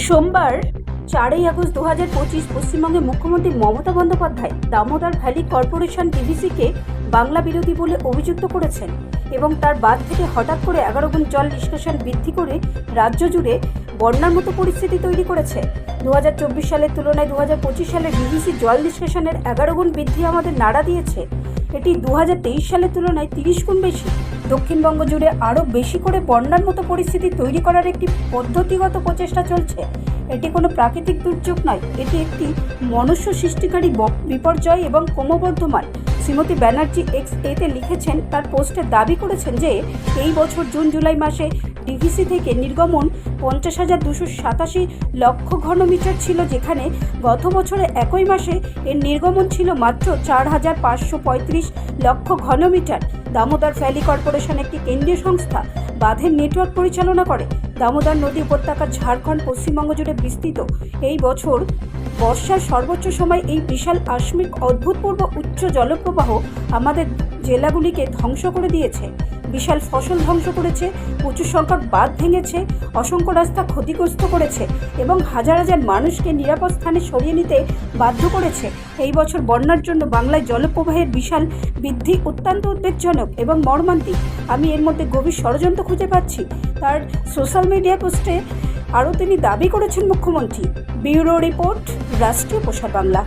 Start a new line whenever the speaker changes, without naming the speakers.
সোমবার 4ই আগস্ট 2025 পশ্চিমবঙ্গে মুখ্যমন্ত্রী মমতা বন্দ্যোপাধ্যায় দামোদর ভ্যালি কর্পোরেশন ডিভিসিকে বাংলা বিরোধী বলে অভিযুক্ত করেছেন এবং তার বাঁধ থেকে হঠাৎ করে 11 গুণ জল নিষ্কাশন বৃদ্ধি করে রাজ্য জুড়ে বন্যার মতো পরিস্থিতি তৈরি করেছে। 2024 সালের তুলনায় 2025 সালে ডিভিসি জল নিষ্কাশনের 11 গুণ বৃদ্ধি আমাদের নাড়া দিয়েছে। এটি 2023 সালের তুলনায় 30 গুণ বেশি। দক্ষিণবঙ্গ জুড়ে আরও বেশি করে বন্যার মতো পরিস্থিতি তৈরি করার একটি পদ্ধতিগত প্রচেষ্টা চলছে। এটি কোনো প্রাকৃতিক দুর্যোগ নয়, এটি একটি মনুষ্য সৃষ্টিকারী বিপর্যয় এবং ক্রমবর্ধমান। শ্রীমতী ব্যানার্জি এতে লিখেছেন, তার পোস্টে দাবি করেছেন যে এই বছর জুন জুলাই মাসে ডিভিসি থেকে নির্গমন 50,287 লক্ষ ঘনমিটার ছিল, যেখানে গত বছরে একই মাসে এর নির্গমন ছিল মাত্র 4,535 লক্ষ ঘনমিটার। দামোদর ভ্যালি কর্পোরেশন একটি কেন্দ্রীয় সংস্থা, বাঁধের নেটওয়ার্ক পরিচালনা করে। দামোদর নদী উপত্যকা ঝাড়খণ্ড পশ্চিমবঙ্গ জুড়ে বিস্তৃত। এই বছর বর্ষার সর্বোচ্চ সময় এই বিশাল আকস্মিক অভূতপূর্ব উচ্চ জলপ্রবাহ আমাদের জেলাগুলিকে ধ্বংস করে দিয়েছে। বিশাল ফসল ধ্বংস করেছে, প্রচুর সংখ্যক বাঁধ ভেঙেছে, অসংখ্য রাস্তা ক্ষতিগ্রস্ত করেছে এবং হাজার হাজার মানুষকে নিরাপদ স্থানে সরিয়ে নিতে বাধ্য করেছে। এই বছর বন্যার জন্য বাংলায় জলপ্রবাহের বিশাল বৃদ্ধি অত্যন্ত উদ্বেগজনক এবং মর্মান্তিক। আমি এর মধ্যে গভীর ষড়যন্ত্র খুঁজে পাচ্ছি। তার সোশ্যাল মিডিয়া পোস্টে আরও তিনি দাবি করেছেন মুখ্যমন্ত্রী। ব্যুরো রিপোর্ট, রাষ্ট্রীয় প্রসার বাংলা।